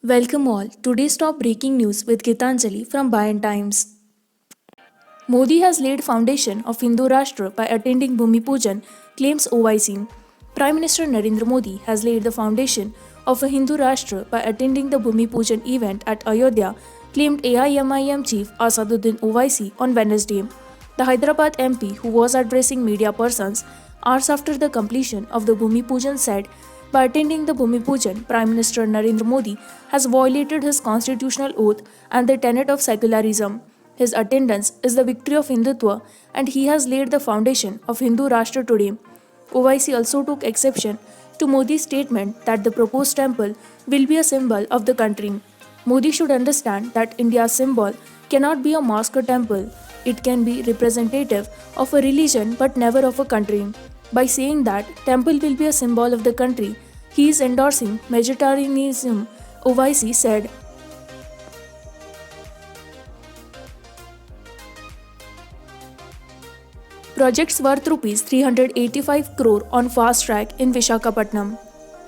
Welcome all. Today's top breaking news with Gitanjali from Bayan Times. Modi has laid foundation of Hindu Rashtra by attending Bhumi Pujan, claims OIC. Prime Minister Narendra Modi has laid the foundation of a Hindu Rashtra by attending the Bhumi Pujan event at Ayodhya, claimed AIMIM chief Asaduddin OIC on Wednesday. The Hyderabad MP, who was addressing media persons hours after the completion of the Bhumi Pujan, said, by attending the Bhumi Pujan, Prime Minister Narendra Modi has violated his constitutional oath and the tenet of secularism. His attendance is the victory of Hindutva and he has laid the foundation of Hindu Rashtra today. OIC also took exception to Modi's statement that the proposed temple will be a symbol of the country. Modi should understand that India's symbol cannot be a mosque or temple. It can be representative of a religion but never of a country. By saying that temple will be a symbol of the country, he is endorsing vegetarianism, OIC said. Projects worth rupees 385 crore on fast track in Vishakhapatnam.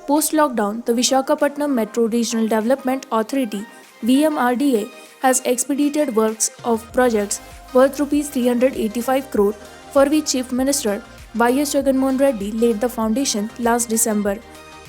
Post lockdown, the Vishakhapatnam Metro Regional Development Authority (VMRDA) has expedited works of projects worth rupees 385 crore, for which Chief Minister Y.S. Jaganmohan Reddy laid the foundation last December.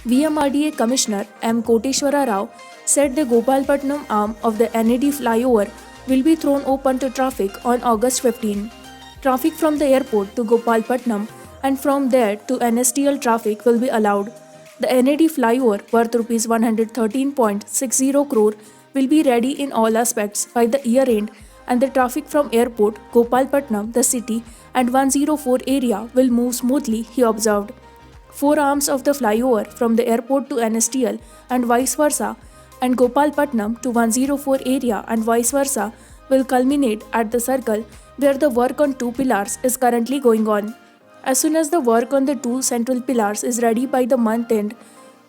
VMRDA Commissioner M. Koteshwara Rao said the Gopalpatnam arm of the NAD flyover will be thrown open to traffic on August 15. Traffic from the airport to Gopalpatnam and from there to NSTL traffic will be allowed. The NAD flyover worth Rs 113.60 crore will be ready in all aspects by the year end, and the traffic from airport, Gopalpatnam, the city, and 104 area will move smoothly, he observed. Four arms of the flyover from the airport to NSTL and vice versa, and Gopalpatnam to 104 area and vice versa will culminate at the circle where the work on two pillars is currently going on. As soon as the work on the two central pillars is ready by the month end,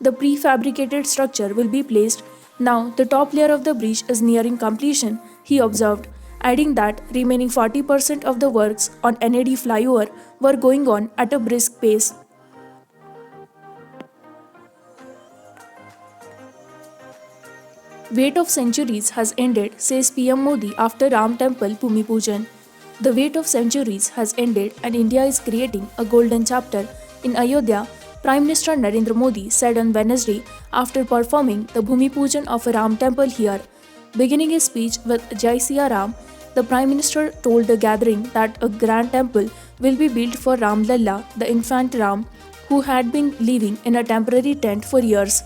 the prefabricated structure will be placed. Now, the top layer of the bridge is nearing completion, he observed, adding that remaining 40% of the works on NAD flyover were going on at a brisk pace. Wait of centuries has ended, says PM Modi after Ram Temple Bhumi Pujan. The wait of centuries has ended and India is creating a golden chapter in Ayodhya, Prime Minister Narendra Modi said on Wednesday after performing the Bhumi Pujan of a Ram temple here. Beginning his speech with Jai Siya Ram, the Prime Minister told the gathering that a grand temple will be built for Ram Lalla, the infant Ram, who had been living in a temporary tent for years.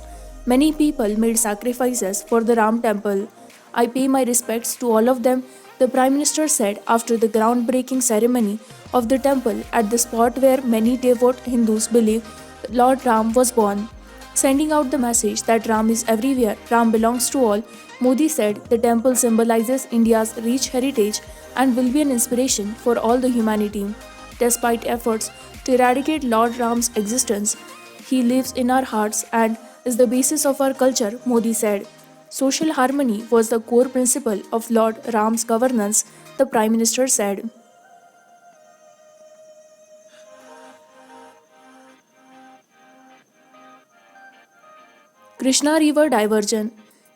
Many people made sacrifices for the Ram temple. I pay my respects to all of them, the Prime Minister said after the groundbreaking ceremony of the temple at the spot where many devout Hindus believe Lord Ram was born. Sending out the message that Ram is everywhere, Ram belongs to all, Modi said the temple symbolizes India's rich heritage and will be an inspiration for all the humanity. Despite efforts to eradicate Lord Ram's existence, he lives in our hearts and is the basis of our culture, Modi said. Social harmony was the core principle of Lord Ram's governance, the Prime Minister said. Krishna River Diversion.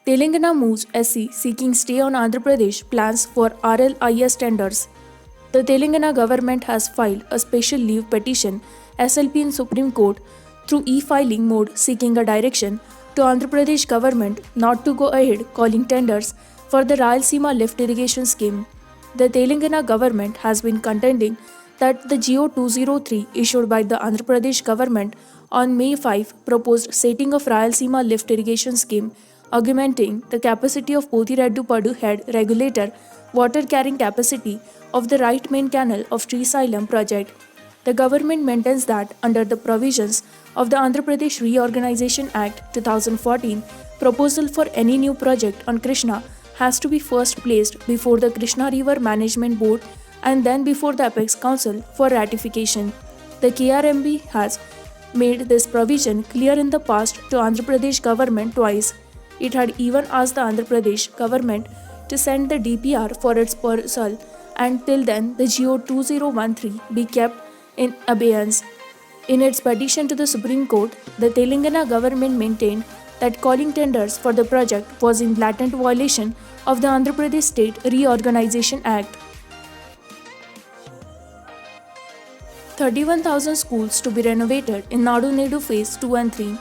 Telangana moves SC seeking stay on Andhra Pradesh plans for RLIS tenders. The Telangana government has filed a special leave petition SLP in Supreme Court through e-filing mode seeking a direction to Andhra Pradesh government not to go ahead calling tenders for the Rayalaseema lift irrigation scheme. The Telangana government has been contending that the GO 203 issued by the Andhra Pradesh government on May 5 proposed setting of Rayalaseema lift irrigation scheme, augmenting the capacity of Pothiraddupadu head regulator water carrying capacity of the right main canal of Srisailam project. The government maintains that under the provisions of the Andhra Pradesh Reorganization Act 2014, proposal for any new project on Krishna has to be first placed before the Krishna River Management Board and then before the Apex Council for ratification. The KRMB has made this provision clear in the past to Andhra Pradesh government twice. It had even asked the Andhra Pradesh government to send the DPR for its perusal, and till then the GO 2013 be kept in abeyance. In its petition to the Supreme Court, the Telangana government maintained that calling tenders for the project was in blatant violation of the Andhra Pradesh State Reorganization Act. 31,000 schools to be renovated in Nadu Nedu Phase 2 and 3.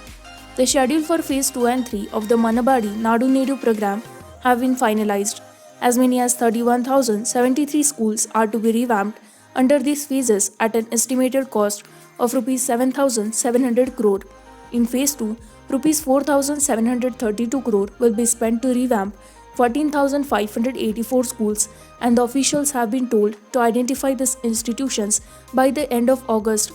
The schedule for Phase 2 and 3 of the Manabadi Nadu Nedu program have been finalized. As many as 31,073 schools are to be revamped under these phases at an estimated cost of Rs 7,700 crore. In Phase 2, Rs 4,732 crore will be spent to revamp 14,584 schools, and the officials have been told to identify these institutions by the end of August.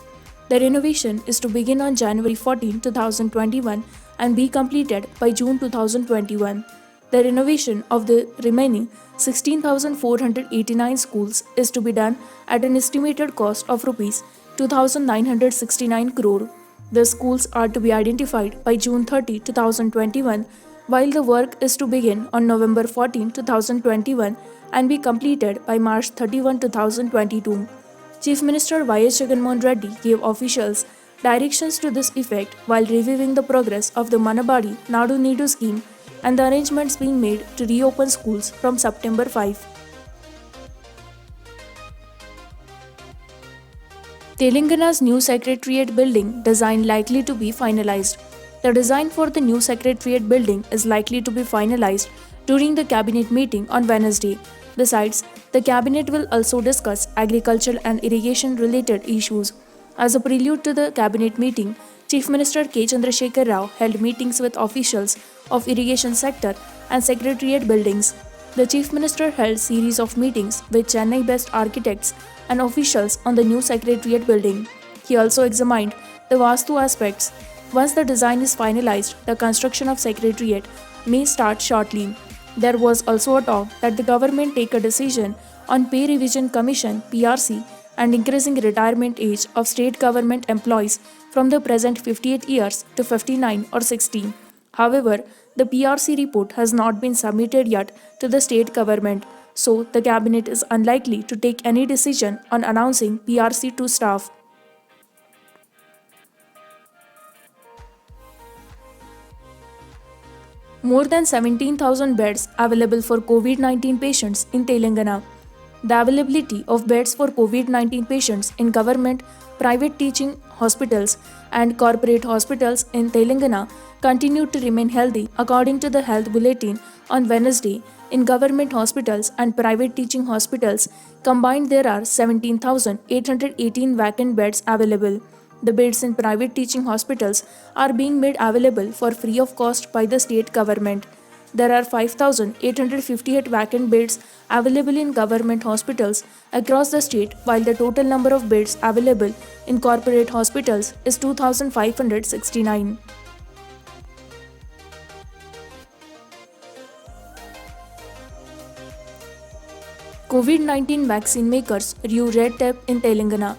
The renovation is to begin on January 14, 2021 and be completed by June 2021. The renovation of the remaining 16,489 schools is to be done at an estimated cost of Rs 2,969 crore. The schools are to be identified by June 30, 2021, while the work is to begin on November 14, 2021 and be completed by March 31, 2022. Chief Minister Y.S. Jagannath Reddy gave officials directions to this effect while reviewing the progress of the Manabadi Nadu Nedu scheme and the arrangements being made to reopen schools from September 5. Telangana's new Secretariat building design likely to be finalized. The design for the new Secretariat building is likely to be finalized during the cabinet meeting on Wednesday. Besides, the cabinet will also discuss agricultural and irrigation related issues. As a prelude to the cabinet meeting, Chief Minister K. Chandrasekhar Rao held meetings with officials of irrigation sector and Secretariat buildings. The Chief Minister held series of meetings with Chennai-based architects and officials on the new Secretariat building. He also examined the Vastu aspects. Once the design is finalized, the construction of Secretariat may start shortly. There was also a talk that the government take a decision on Pay Revision Commission (PRC) and increasing retirement age of state government employees from the present 58 years to 59 or 60. However, the PRC report has not been submitted yet to the state government, so the cabinet is unlikely to take any decision on announcing PRC to staff. More than 17,000 beds available for COVID-19 patients in Telangana. The availability of beds for COVID-19 patients in government, private teaching hospitals and corporate hospitals in Telangana continued to remain healthy according to the Health Bulletin on Wednesday. In government hospitals and private teaching hospitals combined, there are 17,818 vacant beds available. The beds in private teaching hospitals are being made available for free of cost by the state government. There are 5,858 vacant beds available in government hospitals across the state, while the total number of beds available in corporate hospitals is 2,569. COVID-19 vaccine makers rue red tape in Telangana.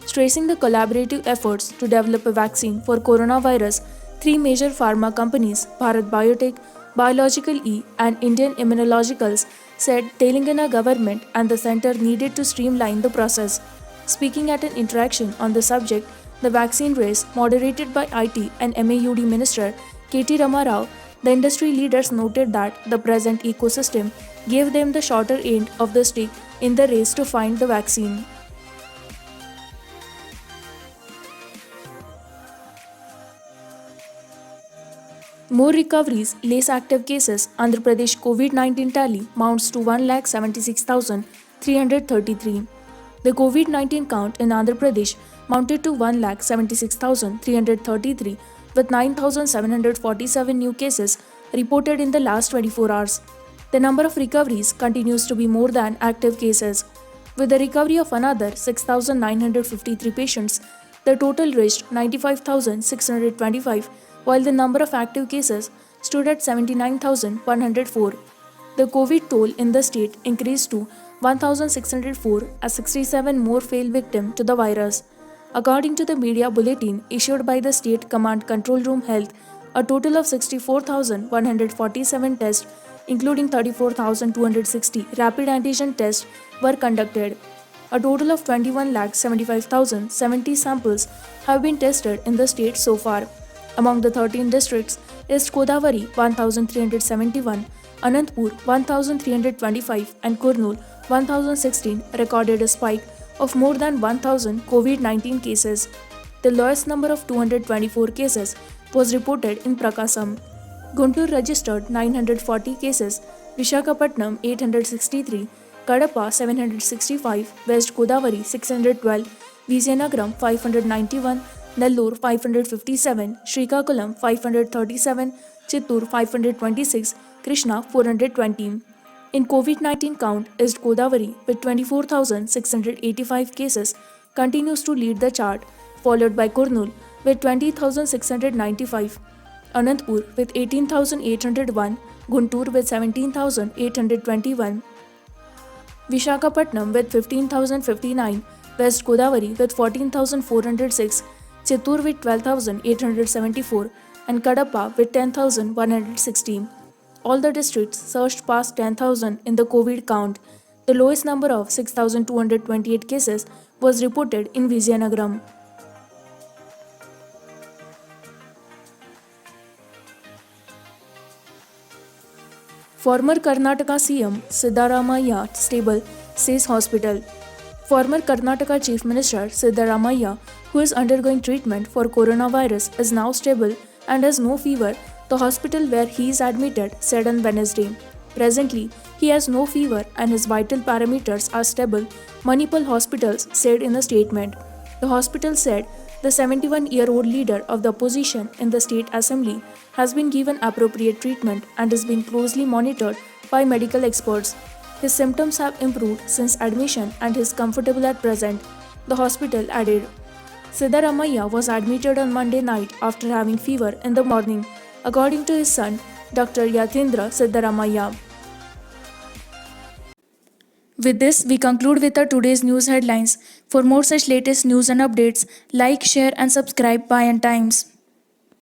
Stressing the collaborative efforts to develop a vaccine for coronavirus, three major pharma companies, Bharat Biotech, Biological E and Indian Immunologicals, said Telangana government and the centre needed to streamline the process. Speaking at an interaction on the subject, the vaccine race, moderated by IT and MAUD Minister K.T. Rama Rao, the industry leaders noted that the present ecosystem gave them the shorter end of the stick in the race to find the vaccine. More recoveries, less active cases. Andhra Pradesh COVID-19 tally mounts to 1,76,333. The COVID-19 count in Andhra Pradesh mounted to 1,76,333 with 9,747 new cases reported in the last 24 hours. The number of recoveries continues to be more than active cases. With the recovery of another 6,953 patients, the total reached 95,625, while the number of active cases stood at 79,104. The COVID toll in the state increased to 1,604 as 67 more fell victim to the virus. According to the media bulletin issued by the State Command Control Room Health, a total of 64,147 tests, including 34,260 rapid antigen tests, were conducted. A total of 21,75,070 samples have been tested in the state so far. Among the 13 districts, East Godavari 1371, Anantapur 1325 and Kurnool 1016 recorded a spike of more than 1000 COVID-19 cases. The lowest number of 224 cases was reported in Prakasam. Guntur registered 940 cases, Vishakhapatnam 863, Kadapa 765, West Godavari 612, Vizianagaram 591, Nellore 557, Srikakulam 537, Chittur 526, Krishna 420. In COVID-19 count, East Godavari with 24,685 cases continues to lead the chart, followed by Kurnool with 20,695, Anantapur with 18,801, Guntur with 17,821, Vishakhapatnam with 15,059, West Godavari with 14,406, Chittur with 12,874 and Kadapa with 10,116. All the districts surged past 10,000 in the COVID count. The lowest number of 6,228 cases was reported in Vizianagaram. Former Karnataka CM Siddaramaiah stable, says hospital. Former Karnataka Chief Minister Siddaramaiah, who is undergoing treatment for coronavirus, is now stable and has no fever, the hospital where he is admitted said on Wednesday. Presently, he has no fever and his vital parameters are stable, Manipal Hospitals said in a statement. The hospital said the 71-year-old leader of the opposition in the state assembly has been given appropriate treatment and is being closely monitored by medical experts. His symptoms have improved since admission and he is comfortable at present, the hospital added. Siddaramaiah was admitted on Monday night after having fever in the morning, according to his son, Dr. Yatindra Siddaramaiah. With this, we conclude with our today's news headlines. For more such latest news and updates, like, share and subscribe Bayan Times.